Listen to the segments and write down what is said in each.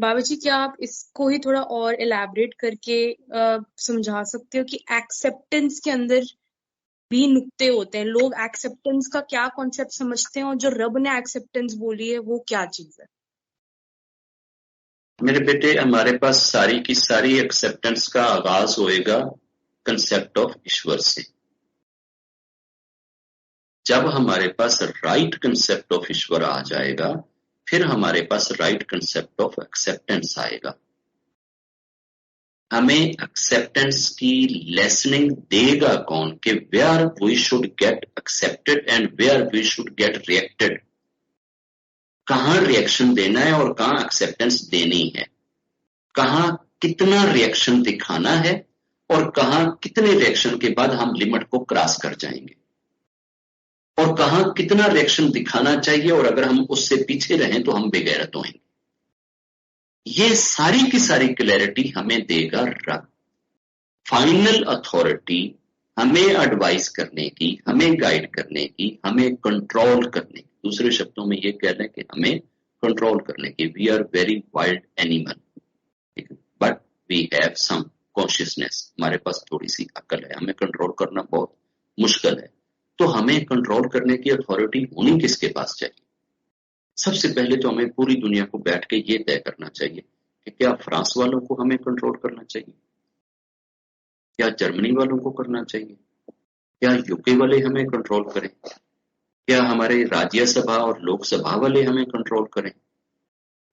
बाबा जी, क्या आप इसको ही थोड़ा और एलैबोरेट करके समझा सकते हो कि एक्सेप्टेंस के अंदर भी नुक्ते होते हैं? लोग एक्सेप्टेंस का क्या कॉन्सेप्ट समझते हैं और जो रब ने एक्सेप्टेंस बोली है वो क्या चीज है? मेरे बेटे, हमारे पास सारी की सारी एक्सेप्टेंस का आगाज होएगा कंसेप्ट ऑफ ईश्वर से। जब हमारे पास राइट कंसेप्ट ऑफ ईश्वर आ जाएगा, फिर हमारे पास राइट कंसेप्ट ऑफ एक्सेप्टेंस आएगा। हमें एक्सेप्टेंस की लेसनिंग देगा कौन कि where we should get accepted and where we should get reacted. कहां रिएक्शन देना है और कहां एक्सेप्टेंस देनी है, कहां कितना रिएक्शन दिखाना है और कहां कितने रिएक्शन के बाद हम लिमिट को क्रॉस कर जाएंगे, और कहां कितना रिएक्शन दिखाना चाहिए और अगर हम उससे पीछे रहें तो हम बेगैरत होंगे। ये सारी की सारी क्लैरिटी हमें देगा रब। फाइनल अथॉरिटी हमें एडवाइस करने की, हमें गाइड करने की, हमें कंट्रोल करने की, दूसरे शब्दों में ये कह लें कि हमें कंट्रोल करने की। We are very wild animal, but we have some consciousness. हमारे पास थोड़ी सी अक्ल है, हमें कंट्रोल करना बहुत मुश्किल है। तो हमें कंट्रोल करने की अथॉरिटी होनी किसके पास चाहिए? सबसे पहले तो हमें पूरी दुनिया को बैठ के ये तय करना चाहिए कि क्या फ्रांस वालों को हमें कंट्रोल करना चाहिए, क्या जर्मनी वालों को करना चाहिए, क्या यूके वाले हमें कंट्रोल करें, क्या हमारे राज्यसभा और लोकसभा वाले हमें कंट्रोल करें,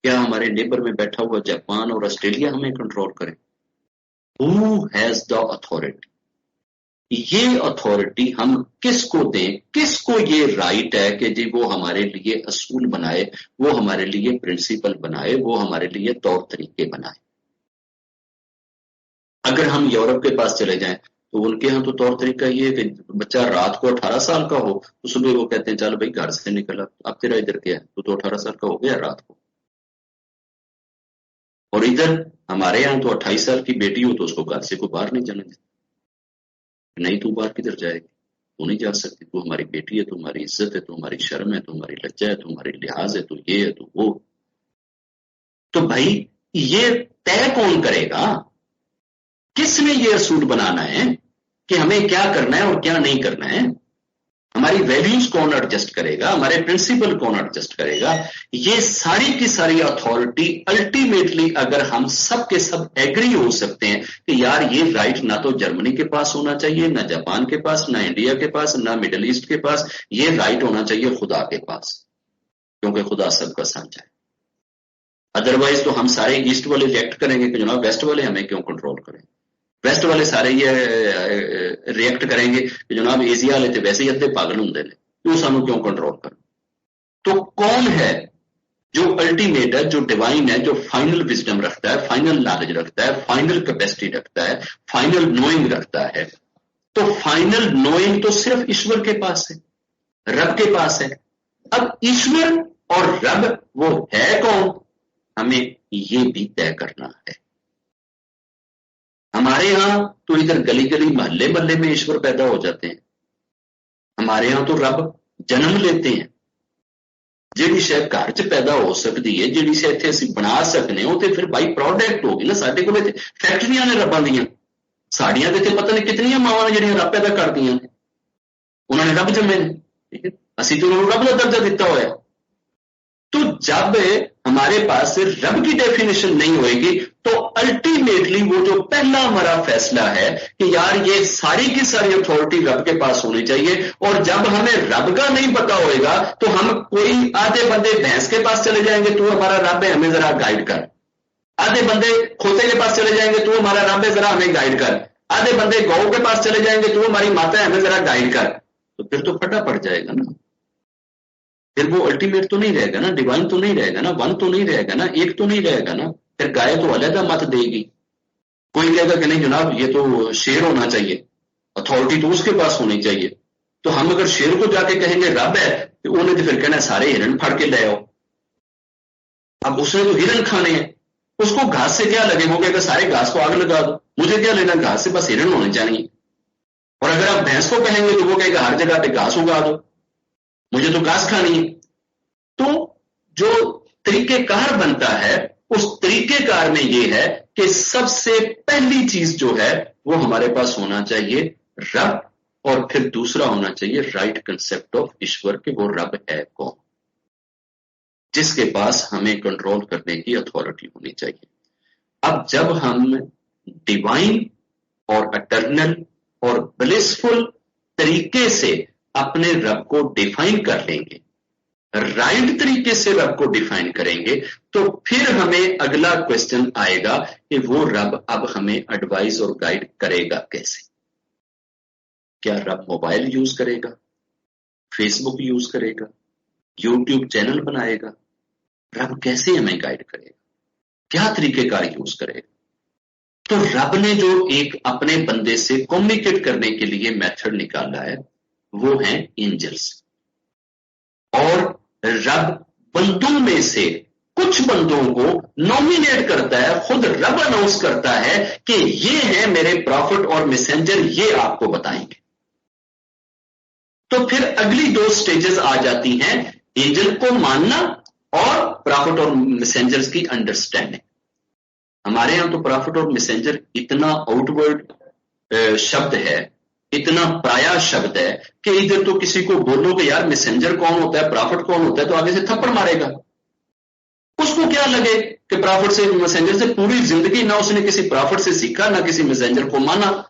क्या हमारे नेबर में बैठा हुआ जापान और ऑस्ट्रेलिया हमें कंट्रोल करें? Who has the authority? ये अथॉरिटी हम किसको दें? किसको ये राइट है कि जी वो हमारे लिए असूल बनाए, वो हमारे लिए प्रिंसिपल बनाए, वो हमारे लिए तौर तरीके बनाए? अगर हम यूरोप के पास चले जाएं तो उनके यहाँ तो तौर तरीका ये है कि बच्चा रात को 18 साल का हो तो सुबह वो कहते हैं चल भाई घर से निकल, अब तेरा इधर क्या है, तू तो 18 साल का हो गया रात को। और इधर हमारे यहाँ तो 28 साल की बेटी हो तो उसको घर से कोई बाहर नहीं जाने देता। नहीं, तू बाहर किधर जाएगी, तू नहीं जा सकती, तू हमारी बेटी है, तुम्हारी इज्जत है, तुम्हारी शर्म है, तुम्हारी लज्जा है, तुम्हारी लिहाज है, तो ये है तो वो। तो भाई ये तय कौन करेगा? किसने ये असूल बनाना है कि हमें क्या करना है और क्या नहीं करना है? हमारी वैल्यूज कौन एडजस्ट करेगा, हमारे प्रिंसिपल कौन एडजस्ट करेगा? ये सारी की सारी अथॉरिटी अल्टीमेटली अगर हम सब के सब एग्री हो सकते हैं कि यार ये राइट ना तो जर्मनी के पास होना चाहिए, ना जापान के पास, ना इंडिया के पास, ना मिडिल ईस्ट के पास, ये राइट होना चाहिए खुदा के पास, क्योंकि खुदा सबका साझा है। अदरवाइज तो हम सारे ईस्ट वाले रिएक्ट करेंगे कि जनाब वेस्ट वाले हमें क्यों कंट्रोल करें। वेस्ट वाले सारे ये रिएक्ट करेंगे कि जनाब एशिया वाले तो वैसे ही अद्धे पागल होंगे ने, क्यों सानू क्यों कंट्रोल कर। तो कौन है जो अल्टीमेट है, जो डिवाइन है, जो फाइनल विजडम रखता है, फाइनल नॉलेज रखता है, फाइनल कैपेसिटी रखता है, फाइनल नोइंग रखता है? तो फाइनल नोइंग तो सिर्फ ईश्वर के पास है, रब के पास है। अब ईश्वर और रब वो है कौन, हमें ये भी तय करना है। हमारे यहां तो इधर गली गली महल्ले महल्ले में ईश्वर पैदा हो जाते हैं, हमारे यहां तो रब जन्म लेते हैं। ਜਿਹੜੀ ਸ਼ੈ घर च पैदा हो सकती है, ਜਿਹੜੀ ਸ਼ੈ ਇੱਥੇ ਅਸੀਂ ਬਣਾ ਸਕਨੇ ਹੋ, ਤੇ ਫਿਰ ਬਾਈ ਪ੍ਰੋਡਕਟ ਹੋ ਗਈ ਨਾ। ਸਾਡੇ ਕੋਲ ਇੱਥੇ ਫੈਕਟਰੀਆਂ ਨੇ ਰੱਬਾਂ ਦੀਆਂ, ਸਾਡੀਆਂ ਤੇ ਪਤਾ ਨਹੀਂ ਕਿਤਨੀਆਂ ਮਾਵਾਂ ਨੇ ਜਿਹੜੀਆਂ ਰੱਬ ਪੈਦਾ ਕਰਦੀਆਂ ਨੇ, ਉਹਨਾਂ ਨੇ ਰੱਬ ਜੰਮੇ ਨੇ। ਠੀਕ है, ਅਸੀਂ तो उन्होंने रब का दर्जा दिता हुआ है। तो जब हमारे पास रब की डेफिनेशन नहीं होएगी तो अल्टीमेटली वो जो पहला हमारा फैसला है कि यार ये सारी की सारी अथॉरिटी रब के पास होनी चाहिए, और जब हमें रब का नहीं पता होएगा तो हम कोई आधे बंदे भैंस के पास चले जाएंगे, तू हमारा रब है हमें जरा गाइड कर। आधे बंदे खोते के पास चले जाएंगे, तू हमारा रब है जरा हमें गाइड कर। आधे बंदे गौ के पास चले जाएंगे, तू हमारी माता है हमें जरा गाइड कर। तो फिर तो फटा पड़ जाएगा ना, फिर वो अल्टीमेट तो नहीं रहेगा ना, डिवाइन तो नहीं रहेगा ना, वन तो नहीं रहेगा ना, एक तो नहीं रहेगा ना। फिर गाय तो अलग मत देगी। कोई कहेगा कि नहीं जनाब ये तो शेर होना चाहिए, अथॉरिटी तो उसके पास होनी चाहिए। तो हम अगर शेर को जाके कहेंगे रब है तो उन्हें तो फिर कहना सारे हिरण फड़ के ले आओ। अब उसने तो हिरण खाने हैं, उसको घास से क्या लगे, वो कहेगा सारे घास को आग लगा दो, मुझे क्या लेना घास से, बस हिरण होने चाहिए। और अगर आप भैंस को कहेंगे तो वो कहेगा हर जगह पे घास उगा दो, मुझे तो घास खानी है। तो जो तरीकेकार बनता है उस तरीकेकार में ये है कि सबसे पहली चीज जो है वो हमारे पास होना चाहिए रब, और फिर दूसरा होना चाहिए राइट कंसेप्ट ऑफ ईश्वर कि वो रब है कौन, जिसके पास हमें कंट्रोल करने की अथॉरिटी होनी चाहिए। अब जब हम डिवाइन और अटर्नल और ब्लिसफुल तरीके से अपने रब को डिफाइन कर लेंगे, राइट तरीके से रब को डिफाइन करेंगे, तो फिर हमें अगला क्वेश्चन आएगा कि वो रब अब हमें एडवाइस और गाइड करेगा कैसे। क्या रब मोबाइल यूज करेगा, फेसबुक यूज करेगा, यूट्यूब चैनल बनाएगा? रब कैसे हमें गाइड करेगा, क्या तरीकेकार यूज करेगा? तो रब ने जो एक अपने बंदे से कम्युनिकेट करने के लिए मेथड निकाला है वो है एंजल्स। और रब बंदों में से कुछ बंदों को नॉमिनेट करता है, खुद रब अनाउंस करता है कि ये है मेरे प्रॉफिट और मैसेंजर, ये आपको बताएंगे। तो फिर अगली दो स्टेजेस आ जाती हैं, एंजल को मानना और प्रॉफिट और मैसेंजर्स की अंडरस्टैंडिंग। हमारे यहां तो प्रॉफिट और मैसेंजर इतना आउटवर्ड शब्द है, इतना प्राया शब्द है कि इधर तो किसी को बोलो कि यार मैसेंजर कौन होता है, प्रॉफिट कौन होता है, तो आगे से थप्पड़ मारेगा। उसको क्या लगे कि प्रॉफिट से मैसेंजर से पूरी जिंदगी ना उसने किसी प्रॉफिट से सीखा ना किसी मैसेंजर को माना,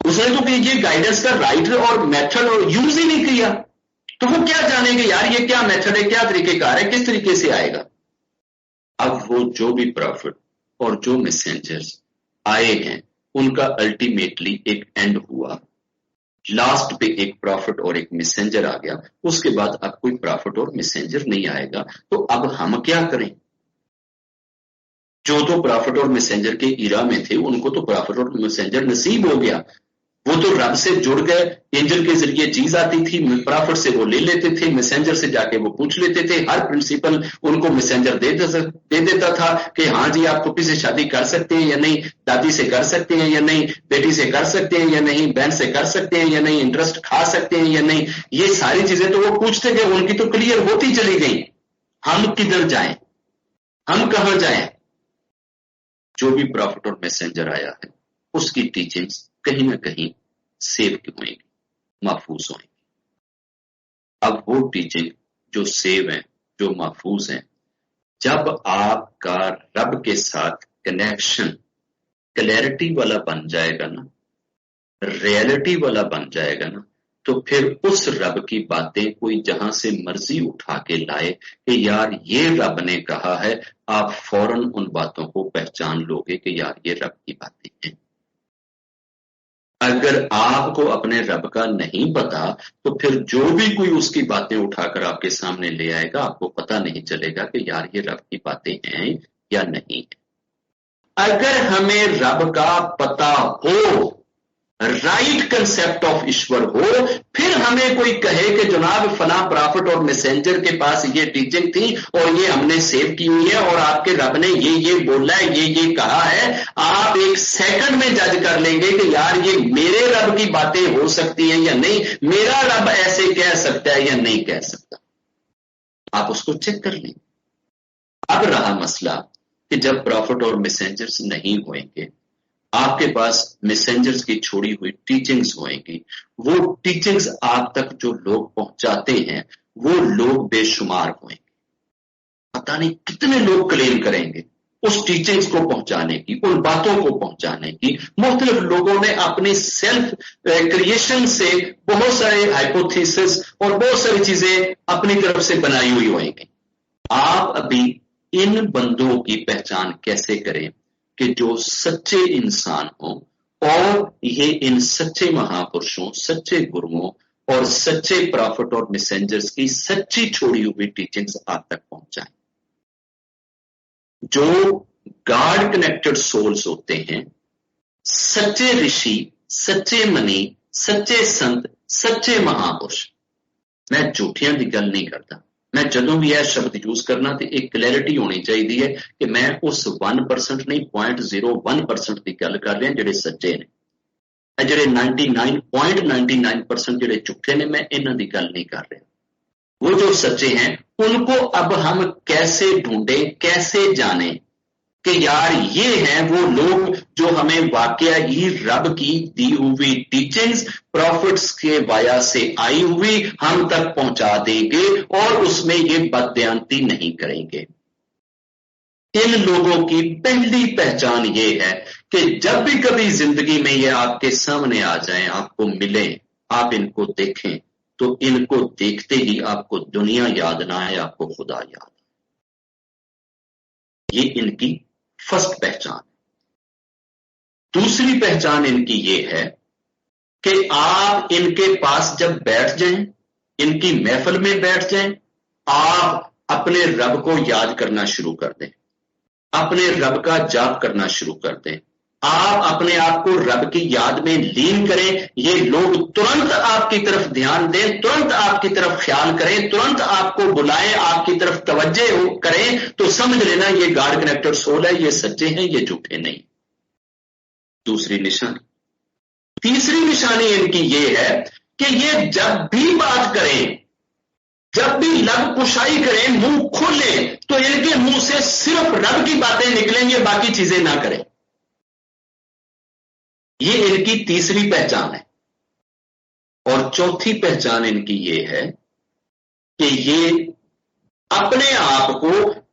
उसने तो ये गाइडेंस का राइट और मेथड और यूज ही नहीं किया, तो वो क्या जानेंगे यार ये क्या मेथड है, क्या तरीकेकार है, किस तरीके से आएगा। अब वो जो भी प्रॉफिट और जो मैसेंजर्स आए हैं उनका अल्टीमेटली एक एंड हुआ, लास्ट पे एक प्रॉफिट और एक मैसेंजर आ गया, उसके बाद अब कोई प्रॉफिट और मैसेंजर नहीं आएगा। तो अब हम क्या करें? जो तो प्रॉफिट और मैसेंजर के इरा में थे उनको तो प्रॉफिट और मैसेंजर नसीब हो गया, वो तो रब से जुड़ गए, एंजल के जरिए चीज आती थी, प्रॉफिट से वो ले लेते थे, मैसेंजर से जाके वो पूछ लेते थे, हर प्रिंसिपल उनको मैसेंजर दे देता था कि हाँ जी आप पुप्पी से शादी कर सकते हैं या नहीं, दादी से कर सकते हैं या नहीं, बेटी से कर सकते हैं या नहीं, बहन से कर सकते हैं या नहीं, इंटरेस्ट खा सकते हैं या नहीं, ये सारी चीजें तो वो पूछते गए, उनकी तो क्लियर होती चली गई। हम किधर जाएं, हम कहां जाएं? जो भी प्रॉफिट और मैसेंजर आया है उसकी टीचिंग्स कहीं ना कहीं सेव होंगी, महफूज होंगी। अब वो टीचिंग जो सेव है, जो महफूज है, जब आपका रब के साथ कनेक्शन क्लैरिटी वाला बन जाएगा ना, रियलिटी वाला बन जाएगा ना, तो फिर उस रब की बातें कोई जहां से मर्जी उठा के लाए कि यार ये रब ने कहा है, आप फौरन उन बातों को पहचान लोगे कि यार ये रब की बातें हैं। अगर आपको अपने रब का नहीं पता तो फिर जो भी कोई उसकी बातें उठाकर आपके सामने ले आएगा आपको पता नहीं चलेगा कि यार ये रब की बातें हैं या नहीं। अगर हमें रब का पता हो, राइट कंसेप्ट ऑफ ईश्वर हो, फिर हमें कोई कहे कि जनाब फला प्रॉफिट और मैसेंजर के पास ये टीचिंग थी और ये हमने सेव की हुई है और आपके रब ने ये बोला है, ये कहा है, आप एक सेकंड में जज कर लेंगे कि यार ये मेरे रब की बातें हो सकती हैं या नहीं, मेरा रब ऐसे कह सकता है या नहीं कह सकता, आप उसको चेक कर लेंगे। अब रहा मसला कि जब प्रॉफिट और मैसेंजर्स नहीं होंगे, आपके पास मैसेंजर्स की छोड़ी हुई टीचिंग्स होंगी, वो टीचिंग्स आप तक जो लोग पहुंचाते हैं वो लोग बेशुमार होंगे, पता नहीं कितने लोग क्लेम करेंगे उस टीचिंग्स को पहुंचाने की, उन बातों को पहुंचाने की। मुख्तलिफ लोगों ने अपनी सेल्फ क्रिएशन से बहुत सारे हाइपोथेसिस और बहुत सारी चीजें अपनी तरफ से बनाई हुई होंगी। आप अभी इन बंदों की पहचान कैसे करें कि जो सच्चे इंसान हो और ये इन सच्चे महापुरुषों, सच्चे गुरुओं और सच्चे प्रॉफिट और मैसेंजर्स की सच्ची छोड़ी हुई टीचिंग्स आप तक पहुंचाएं। जो गॉड कनेक्टेड सोल्स होते हैं, सच्चे ऋषि, सच्चे मनी, सच्चे संत, सच्चे महापुरुष, मैं झूठियां की गल नहीं करता, मैं जदों भी यह शब्द यूज करना तो एक क्लैरिटी होनी चाहिए है कि मैं उस 1% नहीं 0.01% की गल कर रहा जिहड़े सच्चे ने, जिहड़े 99.99% जिहड़े झूठे ने, मैं इन्हां दी गल नहीं कर रहा। वो जो सच्चे हैं उनको अब हम कैसे ढूंढें, कैसे जानें कि यार ये हैं वो लोग जो हमें वाकया ही रब की दी हुई टीचिंग्स प्रॉफिट्स के वाया से आई हुई हम तक पहुंचा देंगे और उसमें ये बदबयानती नहीं करेंगे। इन लोगों की पहली पहचान ये है कि जब भी कभी जिंदगी में ये आपके सामने आ जाएं, आपको मिलें, आप इनको देखें, तो इनको देखते ही आपको दुनिया याद ना आए, आपको खुदा याद। ये इनकी फर्स्ट पहचान। दूसरी पहचान इनकी ये है कि आप इनके पास जब बैठ जाएं, इनकी महफिल में बैठ जाएं, आप अपने रब को याद करना शुरू कर दें, अपने रब का जाप करना शुरू कर दें, आप अपने आप को रब की याद में लीन करें। ये लोग तुरंत आपकी तरफ ध्यान दें, तुरंत आपकी तरफ ख्याल करें, तुरंत आपको बुलाएं, आपकी तरफ तवज्जे करें, तो समझ लेना ये गॉड कनेक्टेड सोल है, ये सच्चे हैं, ये झूठे नहीं। दूसरी निशानी। तीसरी निशानी इनकी ये है कि ये जब भी बात करें, जब भी लब कुशाई करें, मुंह खोलें, तो इनके मुंह से सिर्फ रब की बातें निकलेंगे, बाकी चीजें ना करें। ये इनकी तीसरी पहचान है। और चौथी पहचान इनकी ये है कि ये अपने आप को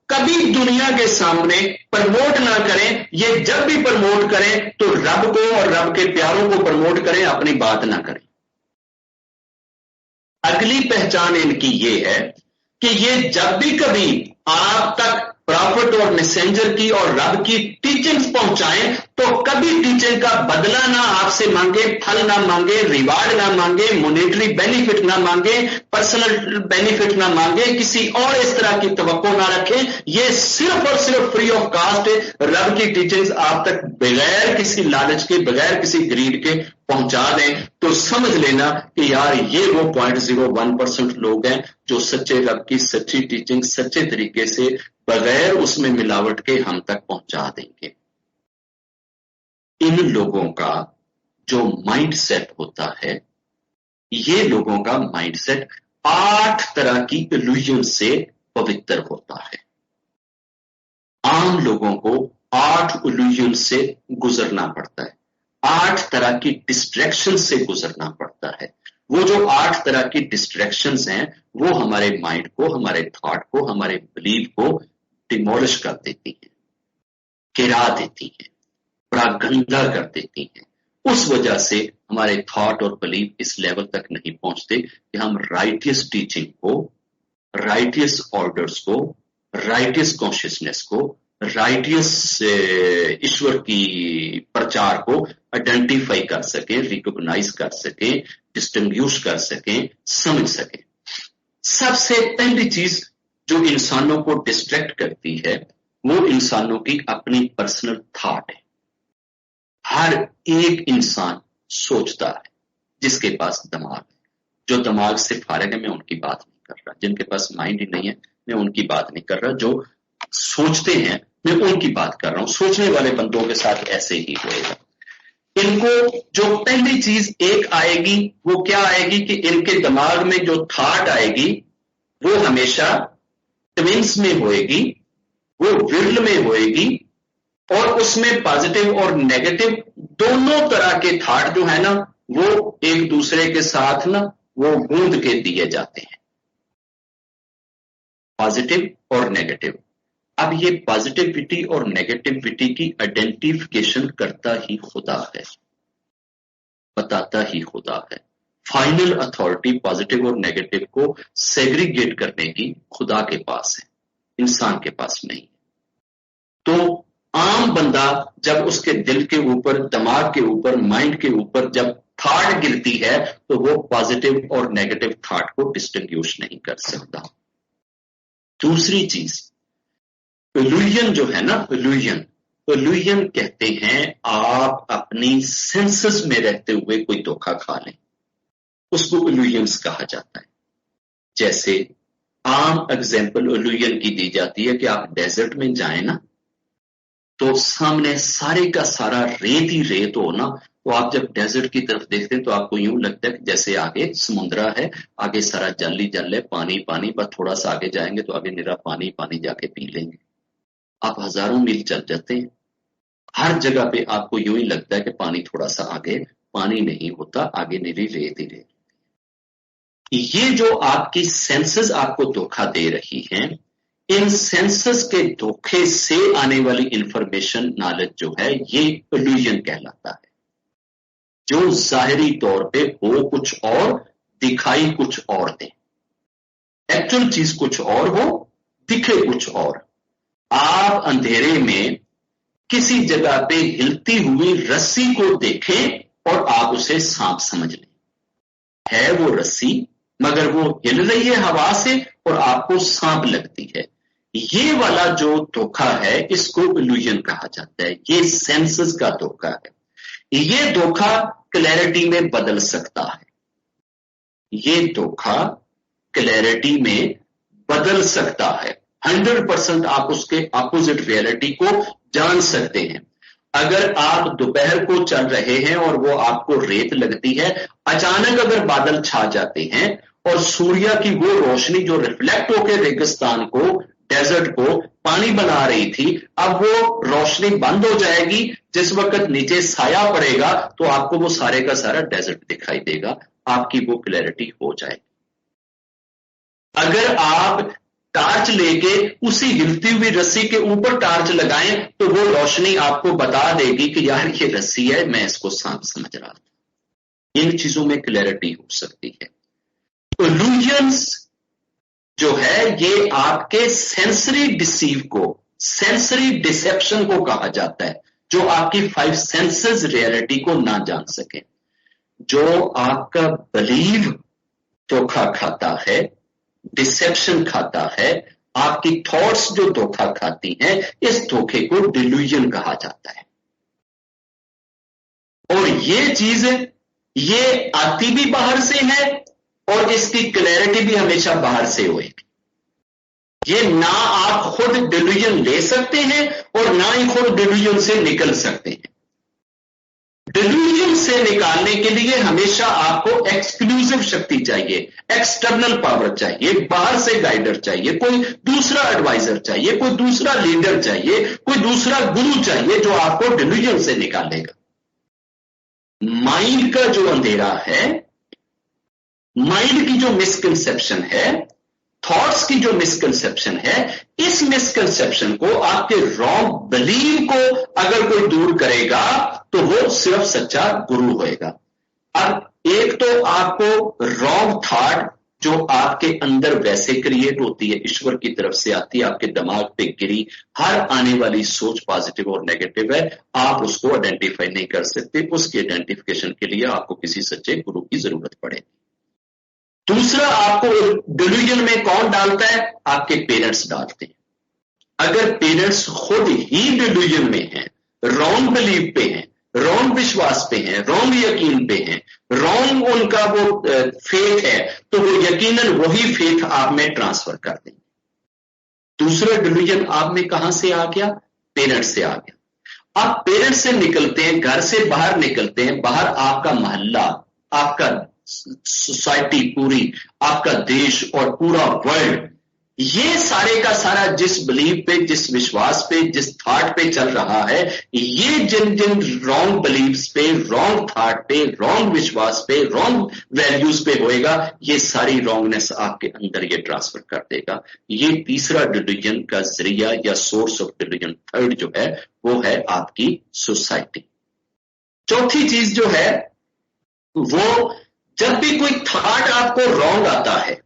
कभी दुनिया के सामने प्रमोट ना करें। ये जब भी प्रमोट करें तो रब को और रब के प्यारों को प्रमोट करें, अपनी बात ना करें। अगली पहचान इनकी ये है कि ये जब भी कभी आप तक प्रॉफिट और मैसेंजर की और रब की टीचिंग्स पहुंचाएं, तो कभी टीचिंग का बदला ना आपसे मांगे, फल ना मांगे, रिवार्ड ना मांगे, मॉनेटरी बेनिफिट ना मांगे, पर्सनल बेनिफिट ना मांगे, किसी और इस तरह की तवक्को ना रखें। ये सिर्फ और सिर्फ फ्री ऑफ कास्ट रब की टीचिंग्स आप तक बगैर किसी लालच के, बगैर किसी ग्रीड के पहुंचा दें। तो समझ लेना कि यार ये वो 0.01% लोग हैं जो सच्चे रब की सच्ची टीचिंग सच्चे तरीके से बगैर उसमें मिलावट के हम तक पहुंचा देंगे। इन लोगों का जो माइंड सेट होता है, ये लोगों का माइंड सेट 8 तरह की इल्यूजन से पवित्र होता है। आम लोगों को 8 इल्यूजन से गुजरना पड़ता है, 8 तरह की डिस्ट्रैक्शन से गुजरना पड़ता है। वो जो 8 तरह की डिस्ट्रैक्शंस हैं, वो हमारे माइंड को, हमारे थॉट को, हमारे बिलीव को डिमोलिश कर देती हैं, गिरा देती हैं, बड़ा गंदा कर देती हैं। उस वजह से हमारे थॉट और बिलीव इस लेवल तक नहीं पहुंचते कि हम राइटियस टीचिंग को, राइटियस ऑर्डर्स को, राइटियस कॉन्शियसनेस को, राइटियस ईश्वर की प्रचार को आइडेंटिफाई कर सकें, रिकॉग्नाइज कर सकें, डिस्टिंग्विश कर सकें, समझ सकें। सबसे पहली चीज जो इंसानों को डिस्ट्रैक्ट करती है वो इंसानों की अपनी पर्सनल थॉट है। हर एक इंसान सोचता है जिसके पास दिमाग है। जो दिमाग से फारिग है मैं उनकी बात नहीं कर रहा, जिनके पास माइंड ही नहीं है मैं उनकी बात नहीं कर रहा, जो सोचते हैं मैं उनकी बात कर रहा हूं। सोचने वाले बंदों के साथ ऐसे ही होएगा। इनको जो पहली चीज एक आएगी वो क्या आएगी कि इनके दिमाग में जो थॉट आएगी वो हमेशा ट्विंस में होएगी, वो विरल में होएगी, और उसमें पॉजिटिव और नेगेटिव दोनों तरह के थॉट जो है ना वो एक दूसरे के साथ ना वो गूंद के दिए जाते हैं, पॉजिटिव और नेगेटिव। अब ये पॉजिटिविटी और नेगेटिविटी की आइडेंटिफिकेशन करता ही खुदा है, बताता ही खुदा है। फाइनल अथॉरिटी पॉजिटिव और नेगेटिव को सेग्रीगेट करने की खुदा के पास है, इंसान के पास नहीं। तो आम बंदा जब उसके दिल के ऊपर, दिमाग के ऊपर, माइंड के ऊपर जब थॉट गिरती है तो वो पॉजिटिव और नेगेटिव थॉट को डिस्टिंग्विश नहीं कर सकता। दूसरी चीज इल्यूजन जो है ना, इल्यूजन कहते हैं आप अपनी सेंसेस में रहते हुए कोई धोखा खा लें, उसको इल्यूजन्स कहा जाता है। जैसे आम एग्जाम्पल इल्यूजन की दी जाती है कि आप डेजर्ट में जाएं ना तो सामने सारे का सारा रेत ही रेत हो ना, तो आप जब डेजर्ट की तरफ देखते हैं तो आपको यूं लगता है कि जैसे आगे समुद्रा है, आगे सारा जल ही जल है, पानी पानी, बस थोड़ा सा आगे जाएंगे तो आगे निरा पानी पानी, जाके पी लेंगे। आप हजारों मील चल जाते हैं, हर जगह पे आपको यूं ही लगता है कि पानी थोड़ा सा आगे, पानी नहीं होता, आगे निरी रेत ही रेत। ये जो आपकी सेंसेस आपको धोखा दे रही हैं, इन सेंसेस के धोखे से आने वाली इंफॉर्मेशन नॉलेज जो है, ये इल्यूजन कहलाता है, जो जाहिरी तौर पे हो कुछ और, दिखाई कुछ और दे। एक्चुअल चीज कुछ और हो, दिखे कुछ और। आप अंधेरे में किसी जगह पे हिलती हुई रस्सी को देखें और आप उसे सांप समझ लें, है वो रस्सी मगर वो हिल रही है हवा से और आपको सांप लगती है। ये वाला जो धोखा है, इसको इल्यूजन कहा जाता है, ये सेंसेस का धोखा है। ये धोखा क्लैरिटी में बदल सकता है, ये धोखा क्लैरिटी में बदल सकता है। 100% आप उसके अपोजिट रियलिटी को जान सकते हैं। अगर आप दोपहर को चल रहे हैं और वो आपको रेत लगती है, अचानक अगर बादल छा जाते हैं और सूर्य की वो रोशनी जो रिफ्लेक्ट होकर रेगिस्तान को, डेजर्ट को पानी बना रही थी, अब वो रोशनी बंद हो जाएगी, जिस वक्त नीचे साया पड़ेगा तो आपको वो सारे का सारा डेजर्ट दिखाई देगा, आपकी वो क्लैरिटी हो जाएगी। अगर आप टार्च लेके उसी हिलती हुई रस्सी के ऊपर टार्च लगाएं तो वो रोशनी आपको बता देगी कि यार ये रस्सी है, मैं इसको सांप समझ रहा था। इन चीजों में क्लैरिटी हो सकती है। इल्यूजन्स जो है, ये आपके सेंसरी डिसीव को, सेंसरी डिसेप्शन को कहा जाता है, जो आपकी 5 सेंसेस रियलिटी को ना जान सके। जो आपका बिलीव धोखा खाता है, डिसेप्शन खाता है, आपकी थॉट्स जो धोखा खाती हैं, इस धोखे को डिल्यूजन कहा जाता है। और ये चीज ये आती भी बाहर से है और इसकी क्लैरिटी भी हमेशा बाहर से होएगी। ये ना आप खुद डिल्यूजन ले सकते हैं और ना ही खुद डिल्यूजन से निकल सकते हैं। डिल्यूजन से निकालने के लिए हमेशा आपको एक्सक्लूसिव शक्ति चाहिए, एक्सटर्नल पावर चाहिए, बाहर से गाइडर चाहिए, कोई दूसरा एडवाइजर चाहिए, कोई दूसरा लीडर चाहिए, कोई दूसरा गुरु चाहिए जो आपको डिल्यूजन से निकालेगा। माइंड का जो अंधेरा है, माइंड की जो मिसकंसेप्शन है, थॉट्स की जो मिसकंसेप्शन है, इस मिसकंसेप्शन को, आपके रॉन्ग बिलीव को अगर कोई दूर करेगा तो वो सिर्फ सच्चा गुरु होएगा। अब एक तो आपको रॉन्ग थॉट जो आपके अंदर वैसे क्रिएट होती है, ईश्वर की तरफ से आती है, आपके दिमाग पे गिरी, हर आने वाली सोच पॉजिटिव और नेगेटिव है, आप उसको आइडेंटिफाई नहीं कर सकते। उसकी आइडेंटिफिकेशन के लिए आपको किसी सच्चे गुरु की जरूरत पड़ेगी। दूसरा, आपको डिल्यूजन में कौन डालता है? आपके पेरेंट्स डालते हैं। अगर पेरेंट्स खुद ही डिल्यूजन में हैं, रॉन्ग बिलीव पे हैं, रॉन्ग विश्वास पे हैं, रॉन्ग यकीन पे हैं, रॉन्ग उनका वो फेथ है, तो वो यकीनन वही फेथ आप में ट्रांसफर कर देंगे। दूसरा डिल्यूजन आप में कहां से आ गया? पेरेंट्स से आ गया। आप पेरेंट्स से निकलते हैं, घर से बाहर निकलते हैं, बाहर आपका मोहल्ला, आपका सोसाइटी पूरी, आपका देश और पूरा वर्ल्ड, ये सारे का सारा जिस बिलीव पे, जिस विश्वास पे, जिस थॉट पे चल रहा है, ये जिन जिन रॉन्ग बिलीव्स पे, रॉन्ग थॉट पे, रॉन्ग विश्वास पे, रॉन्ग वैल्यूज पे होएगा, ये सारी रॉन्गनेस आपके अंदर ये ट्रांसफर कर देगा। ये तीसरा डिल्यूजन का जरिया या सोर्स ऑफ डिल्यूजन, थर्ड जो है वो है आपकी सोसाइटी। चौथी चीज जो है वो, जब भी कोई थॉट आपको रॉन्ग आता है,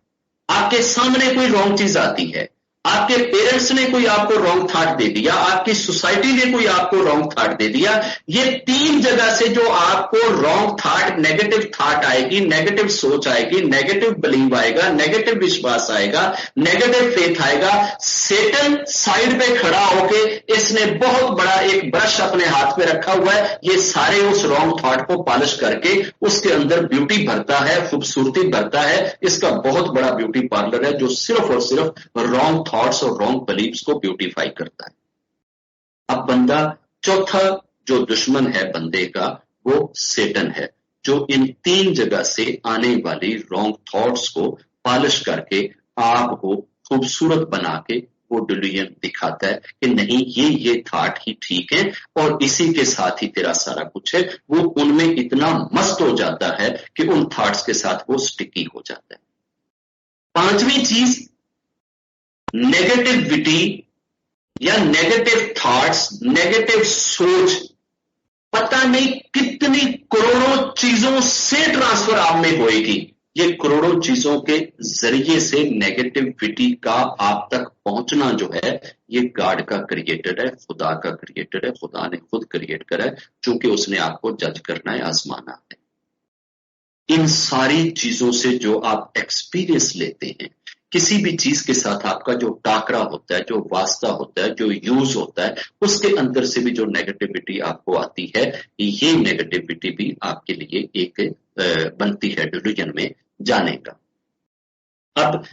आपके सामने कोई रॉन्ग चीज आती है, आपके पेरेंट्स ने कोई आपको रॉन्ग थॉट दे दिया, आपकी सोसाइटी ने कोई आपको रॉन्ग थॉट दे दिया, ये तीन जगह से जो आपको रॉन्ग थॉट, नेगेटिव थॉट आएगी, नेगेटिव सोच आएगी, नेगेटिव बिलीव आएगा, नेगेटिव विश्वास आएगा, नेगेटिव फेथ आएगा, सेटन साइड पे खड़ा होके इसने बहुत बड़ा एक ब्रश अपने हाथ पे रखा हुआ है, ये सारे उस रॉन्ग थॉट को पॉलिश करके उसके अंदर ब्यूटी भरता है, खूबसूरती भरता है। इसका बहुत बड़ा ब्यूटी पार्लर है जो सिर्फ और सिर्फ रॉन्ग थॉट्स और रॉन्ग बिलीव्स को ब्यूटीफाई करता है। अब बंदा, चौथा जो दुश्मन है बंदे का, वो सेटन है, जो इन 3 जगह से आने वाली रॉन्ग थॉट्स को पॉलिश करके आपको खूबसूरत बना के वो डिल्यूजन दिखाता है कि नहीं, ये थॉट ही ठीक है और इसी के साथ ही तेरा सारा कुछ है। वो उनमें इतना मस्त हो जाता है कि उन थॉट्स के साथ वो स्टिकी हो जाता है। 5वीं चीज, नेगेटिविटी या नेगेटिव थॉट्स, नेगेटिव सोच पता नहीं कितनी करोड़ों चीजों से ट्रांसफर आप में होएगी। ये करोड़ों चीजों के जरिए से नेगेटिविटी का आप तक पहुंचना जो है, ये गॉड का क्रिएटेड है, खुदा का क्रिएटेड है। खुदा ने खुद क्रिएट करा है, चूंकि उसने आपको जज करना है, आजमाना है। इन सारी चीजों से जो आप एक्सपीरियंस लेते हैं, किसी भी चीज के साथ आपका जो टाकरा होता है, जो वास्ता होता है, जो यूज होता है, उसके अंदर से भी जो नेगेटिविटी आपको आती है, ये नेगेटिविटी भी आपके लिए एक बनती है डिल्यूजन में जाने का। अब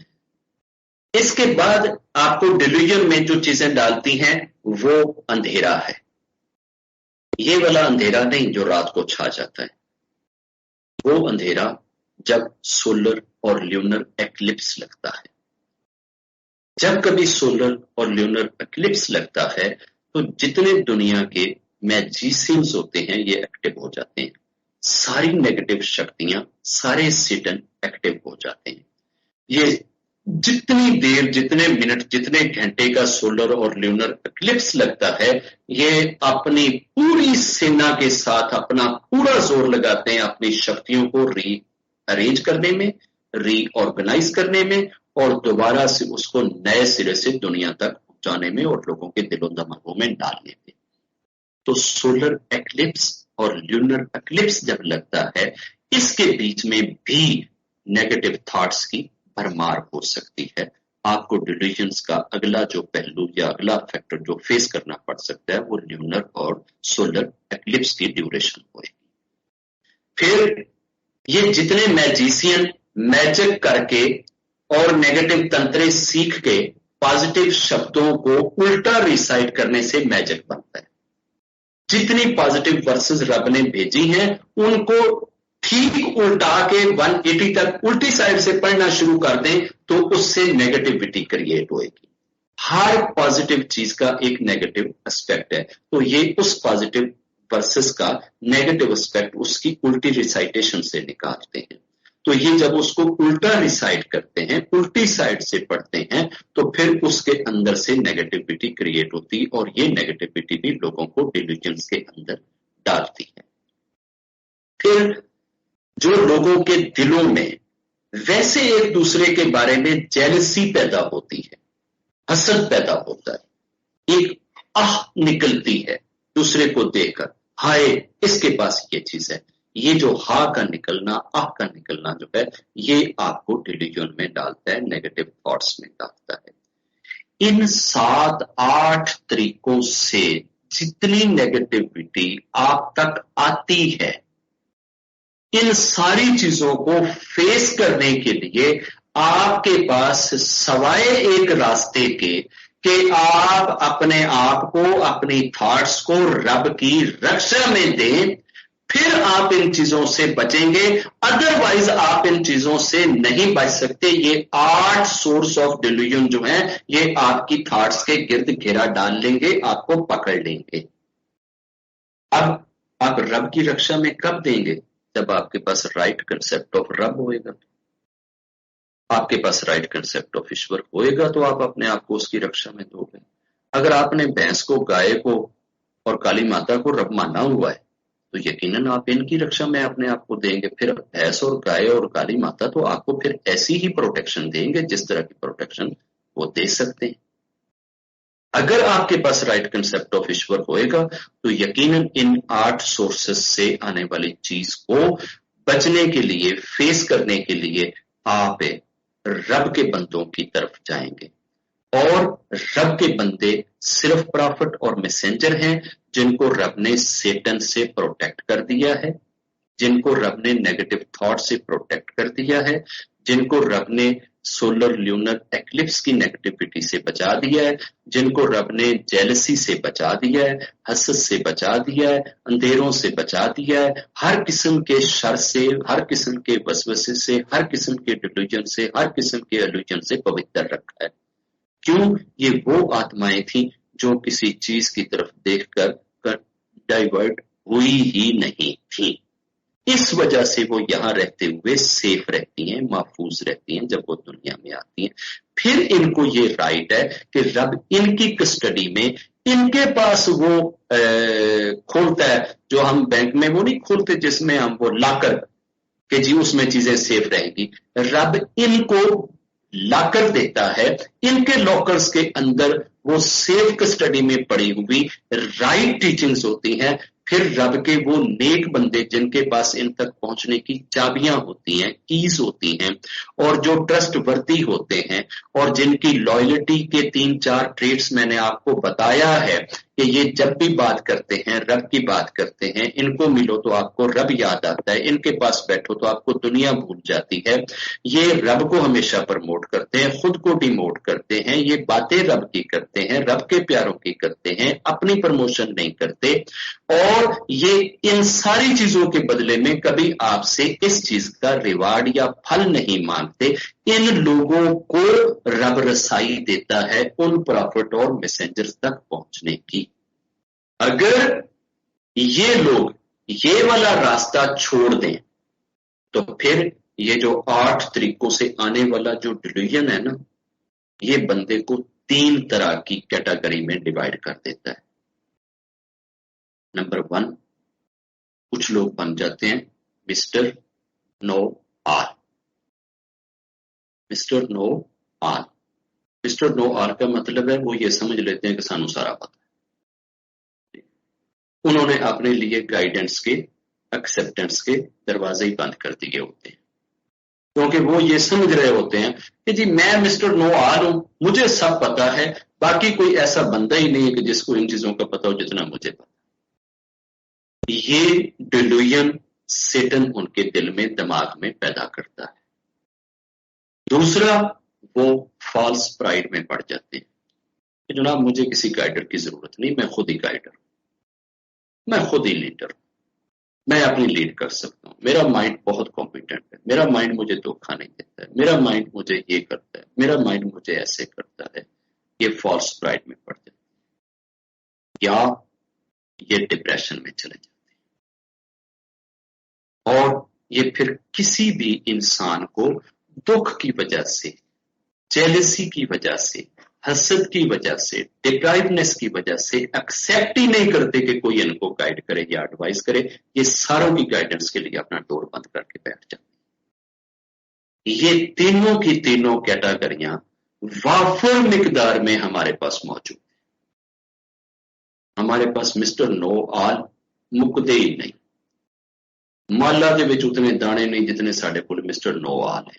इसके बाद आपको डिल्यूजन में जो चीजें डालती हैं वो अंधेरा है। ये वाला अंधेरा नहीं जो रात को छा जाता है, वो अंधेरा जब सोलर और ल्यूनर एक्लिप्स लगता है। जब कभी सोलर और ल्यूनर एक्लिप्स लगता है तो जितने दुनिया के मैजिशियंस होते हैं ये एक्टिव हो जाते हैं। सारी नेगेटिव शक्तियां, सारे सेटन एक्टिव हो जाते हैं। ये जितनी देर, जितने मिनट, जितने घंटे का सोलर और ल्यूनर एक्लिप्स लगता है, ये अपनी पूरी सेना के साथ अपना पूरा जोर लगाते हैं अपनी शक्तियों को रीअरेंज करने में, रीऑर्गेनाइज करने में और दोबारा से उसको नए सिरे से दुनिया तक पहुंचाने में और लोगों के दिलों दिमागों में डालने में। तो सोलर एक्लिप्स और ल्यूनर एक्लिप्स जब लगता है, इसके बीच में भी नेगेटिव थॉट्स की भरमार हो सकती है। आपको डिल्यूजन्स का अगला जो पहलू या अगला फैक्टर जो फेस करना पड़ सकता है, वो ल्यूनर और सोलर एक्लिप्स की ड्यूरेशन होगी। फिर ये जितने मैजिशियन मैजिक करके और नेगेटिव तंत्रे सीख के पॉजिटिव शब्दों को उल्टा रिसाइट करने से मैजिक बनता है। जितनी पॉजिटिव वर्सेस रब ने भेजी हैं, उनको ठीक उल्टा के 180 तक उल्टी साइड से पढ़ना शुरू कर दें तो उससे नेगेटिविटी क्रिएट होएगी। हर पॉजिटिव चीज का एक नेगेटिव एस्पेक्ट है, तो ये उस पॉजिटिव वर्सेस का नेगेटिव एस्पेक्ट उसकी उल्टी रिसाइटेशन से निकालते हैं। तो ये जब उसको उल्टा रिसाइट करते हैं, उल्टी साइड से पढ़ते हैं, तो फिर उसके अंदर से नेगेटिविटी क्रिएट होती और ये नेगेटिविटी भी लोगों को डिल्यूजन्स के अंदर डालती है। फिर जो लोगों के दिलों में वैसे एक दूसरे के बारे में जेलसी पैदा होती है, हसद पैदा होता है, एक आह निकलती है दूसरे को देखकर, हाय इसके पास ये चीज है। ये जो हा का निकलना, आह का निकलना जो है, ये आपको डिल्यूजन में डालता है, नेगेटिव थॉट्स में डालता है। इन 7-8 तरीकों से जितनी नेगेटिविटी आप तक आती है, इन सारी चीजों को फेस करने के लिए आपके पास सवाए एक रास्ते के कि आप अपने आप को, अपनी थॉट्स को रब की रक्षा में दें, फिर आप इन चीजों से बचेंगे। अदरवाइज आप इन चीजों से नहीं बच सकते। ये 8 सोर्स ऑफ डिल्यूजन जो है, ये आपकी थॉट्स के गिर्द घेरा डाल लेंगे, आपको पकड़ लेंगे। अब आप रब की रक्षा में कब देंगे? जब आपके पास राइट कंसेप्ट ऑफ रब होएगा, आपके पास राइट कंसेप्ट ऑफ ईश्वर होएगा, तो आप अपने आप को उसकी रक्षा में दोगे। अगर आपने भैंस को, गाय को और काली माता को रब माना हुआ है, तो यकीनन आप इनकी रक्षा में अपने आप को देंगे। फिर भैंस और गाय और काली माता तो आपको फिर ऐसी ही प्रोटेक्शन देंगे जिस तरह की प्रोटेक्शन वो दे सकते हैं। अगर आपके पास राइट कंसेप्ट ऑफ ईश्वर होएगा तो यकीनन इन 8 सोर्सेस से आने वाली चीज को बचने के लिए, फेस करने के लिए आप रब के बंदों की तरफ जाएंगे। और रब के बंदे सिर्फ प्रॉफिट और मैसेंजर हैं जिनको रब ने सेटन से प्रोटेक्ट कर दिया है, जिनको रब ने नेगेटिव थॉट से प्रोटेक्ट कर दिया है, जिनको रब ने सोलर ल्यूनर एक्लिप्स की नेगेटिविटी से बचा दिया है, जिनको रब ने जेलसी से बचा दिया है, हसद से बचा दिया है, अंधेरों से बचा दिया है, हर किस्म के शर से, हर किस्म के वसवसे से, हर किस्म के डिल्यूजन से, हर किस्म के इल्यूजन से पवित्र रखा है। क्यों? ये वो आत्माएं थी जो किसी चीज की तरफ देखकर डाइवर्ट हुई ही नहीं थी। इस वजह से वो यहाँ रहते हुए सेफ रहती हैं, महफूज रहती हैं जब वो दुनिया में आती हैं। फिर इनको ये राइट है कि रब इनकी कस्टडी में, इनके पास वो खोलता है जो हम बैंक में वो नहीं खोलते जिसमें हम वो लाकर कि जी उसमें चीजें सेफ रहेंगी। रब इनको लाकर देता है, इनके लॉकर्स के अंदर वो सेफ कस्टडी में पड़ी हुई राइट टीचिंग्स होती हैं। फिर रब के वो नेक बंदे जिनके पास इन तक पहुंचने की चाबियां होती हैं, कीज होती हैं, और जो ट्रस्ट वर्दी होते हैं, और जिनकी लॉयल्टी के 3-4 ट्रेट्स मैंने आपको बताया है कि ये जब भी बात करते हैं, रब की बात करते हैं, इनको मिलो तो आपको रब याद आता है, इनके पास बैठो तो आपको दुनिया भूल जाती है। ये रब को हमेशा प्रमोट करते हैं, खुद को डिमोट करते हैं, ये बातें रब की करते हैं, रब के प्यारों की करते हैं, अपनी प्रमोशन नहीं करते। और ये इन सारी चीजों के बदले में कभी आपसे इस चीज का रिवार्ड या फल नहीं मांगते। इन लोगों को रब रसाई देता है उन प्रॉफिट और मैसेंजर तक पहुंचने की। अगर ये लोग ये वाला रास्ता छोड़ दें तो फिर ये जो 8 तरीकों से आने वाला जो डिलीजन है ना, ये बंदे को 3 तरह की कैटेगरी में डिवाइड कर देता है। नंबर 1, कुछ लोग बन जाते हैं मिस्टर नो आल। मिस्टर नो आल, मिस्टर नो आल का मतलब है वो ये समझ लेते हैं कि सानू सारा पता है। उन्होंने अपने लिए गाइडेंस के, एक्सेप्टेंस के दरवाजे ही बंद कर दिए होते हैं, क्योंकि वो ये समझ रहे होते हैं कि जी मैं मिस्टर नो आल हूं, मुझे सब पता है, बाकी कोई ऐसा बंदा ही नहीं है कि जिसको इन चीजों का पता हो जितना मुझे पता। ये डिल्यूजन सेटन उनके दिल में, दिमाग में पैदा करता है। दूसरा, वो फॉल्स प्राइड में पड़ जाते हैं कि जनाब मुझे किसी गाइडर की जरूरत नहीं, मैं खुद ही गाइडर हूं, मैं खुद ही लीडर हूं, मैं अपनी लीड कर सकता हूं, मेरा माइंड बहुत कॉम्पिटेंट है, मेरा माइंड मुझे धोखा नहीं देता है, मेरा माइंड मुझे ये करता है, मेरा माइंड मुझे ऐसे करता है। ये फॉल्स प्राइड में पड़ जाते हैं या ये डिप्रेशन में चले जाते हैं। और ये फिर किसी भी इंसान को दुख की वजह से, जेलसी की वजह से, हसद की वजह से, डिप्राइवनेस की वजह से एक्सेप्ट ही नहीं करते कि कोई इनको गाइड करे या एडवाइस करे। ये सारों की गाइडेंस के लिए अपना डोर बंद करके बैठ जाते। ये तीनों की तीनों कैटेगरियां वाफर मिकदार में हमारे पास मौजूद है। हमारे पास मिस्टर नो आल मुकदे ही नहीं, माला दे विच उतने दाने नहीं जितने साडे कोल मिस्टर नो आल है।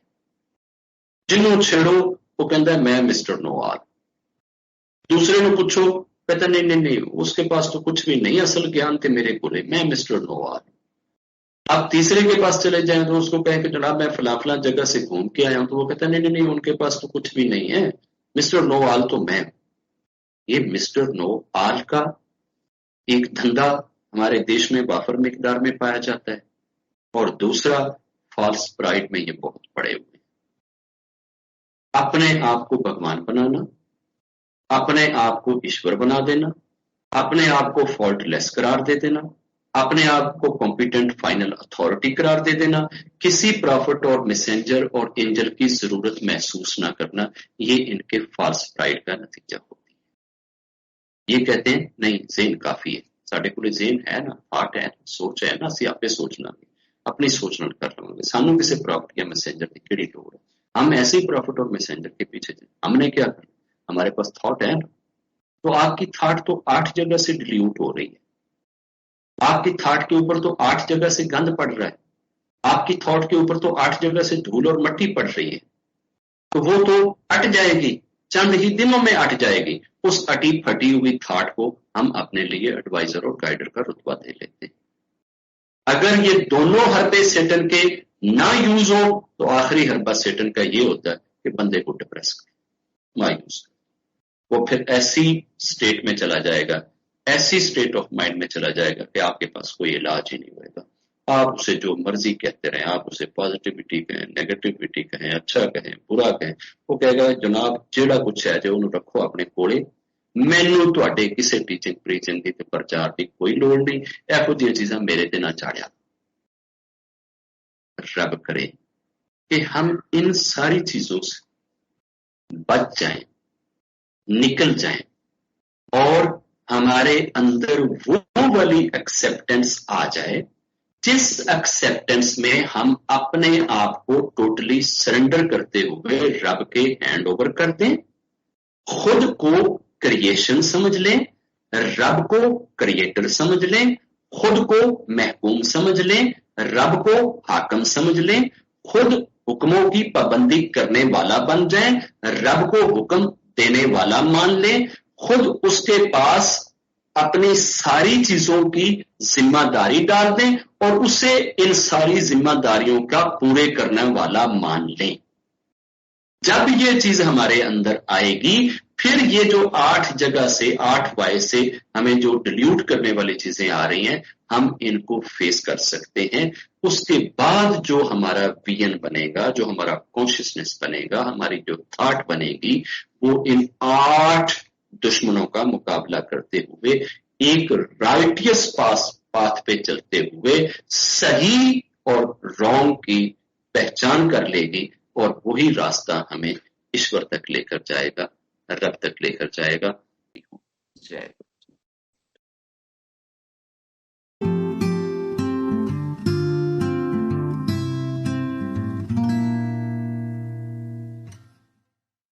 जिन्हों छेड़ो वो कहता मैं मिस्टर नो आल, दूसरे को पूछो कहता नहीं नहीं नहीं उसके पास तो कुछ भी नहीं, असल ज्ञान थे मेरे को, मैं मिस्टर नो आल। अब तीसरे के पास चले जाएं तो उसको कहें कि जनाब मैं फला फला जगह से घूम के आया हूं, तो वो कहता नहीं नहीं नहीं उनके पास तो कुछ भी नहीं है, मिस्टर नो आल तो मैं। ये मिस्टर नो आल का एक धंधा हमारे देश में वाफर मिकदार में पाया जाता है। और दूसरा, फॉल्स प्राइड में ये बहुत पड़े हुए, अपने आप को भगवान बनाना, अपने आप को ईश्वर बना देना, अपने आप को फॉल्टलेस करार दे देना, अपने आप को कॉम्पिटेंट फाइनल अथॉरिटी करार दे देना, किसी प्रॉफिट और मैसेंजर और एंजल की जरूरत महसूस ना करना। ये इनके फॉल्स प्राइड का नतीजा होती है। ये कहते हैं नहीं ज़हन काफी है, साढ़े को ज़हन है ना, हार्ट है, सोच है ना, असीं आपे सोचना नहीं, अपनी सोच नाल कर लवांगे, सानू किसी प्रॉफिट या मैसेंजर की किहड़ी लोड़ है। हम ऐसे ही प्रॉफिट और मैसेंजर के पीछे चले। हमने क्या करना, हमारे पास थॉट है ना, तो आपकी थॉट तो 8 जगह से डिल्यूट हो रही है, आपकी थॉट के ऊपर तो 8 जगह से गंद पड़ रहा है, आपकी थॉट के ऊपर तो 8 जगह से धूल और मट्टी पड़ रही है, तो वो तो अट जाएगी, चंद ही दिनों में अट जाएगी। उस अटी फटी हुई थॉट को हम अपने लिए एडवाइजर और गाइडर का रुतबा दे लेते हैं। अगर ये दोनों हरबे सेटन के ना यूज हो तो आखिरी हरबा सेटन का ये होता है कि बंदे को डिप्रेस कर, मायूस कर। वो फिर ऐसी स्टेट में चला जाएगा, ऐसी स्टेट ऑफ माइंड में चला जाएगा कि आपके पास कोई इलाज ही नहीं होगा। आप उसे जो मर्जी कहते रहें, आप उसे पॉजिटिविटी कहें, नेगेटिविटी कहें, अच्छा कहें, बुरा कहें, वो कहेगा जनाब जेड़ा कुछ है जो उन्होंने रखो अपने कोले, मैनू तुहाडे किसी टीचिंग प्रीचिंग की प्रचार की कोई लोड़ नहीं, इहो जिहियां चीज़ां मेरे ते ना चाढ़िया। रब करे कि हम इन सारी चीजों से बच जाएं, निकल जाएं और हमारे अंदर वो वाली एक्सेप्टेंस आ जाए जिस एक्सेप्टेंस में हम अपने आप को टोटली सरेंडर करते हुए रब के हैंड ओवर कर दें, खुद को क्रिएशन समझ लें, रब को क्रिएटर समझ लें, खुद को महकूम समझ लें, रब को हाकम समझ लें, खुद हुक्मों की पाबंदी करने वाला बन जाएं, रब को हुक्म देने वाला मान लें, खुद उसके पास अपनी सारी चीजों की जिम्मेदारी डाल दें और उसे इन सारी जिम्मेदारियों का पूरे करने वाला मान लें। जब ये चीज हमारे अंदर आएगी, फिर ये जो 8 जगह से 8 वाय से हमें जो डिल्यूट करने वाली चीजें आ रही हैं, हम इनको फेस कर सकते हैं। उसके बाद जो हमारा विजन बनेगा, जो हमारा कॉन्शियसनेस बनेगा, हमारी जो थॉट बनेगी, वो इन 8 दुश्मनों का मुकाबला करते हुए एक राइटियस पाथ पे चलते हुए सही और रॉन्ग की पहचान कर लेगी और वही रास्ता हमें ईश्वर तक लेकर जाएगा, रब तक लेकर जाएगा। जय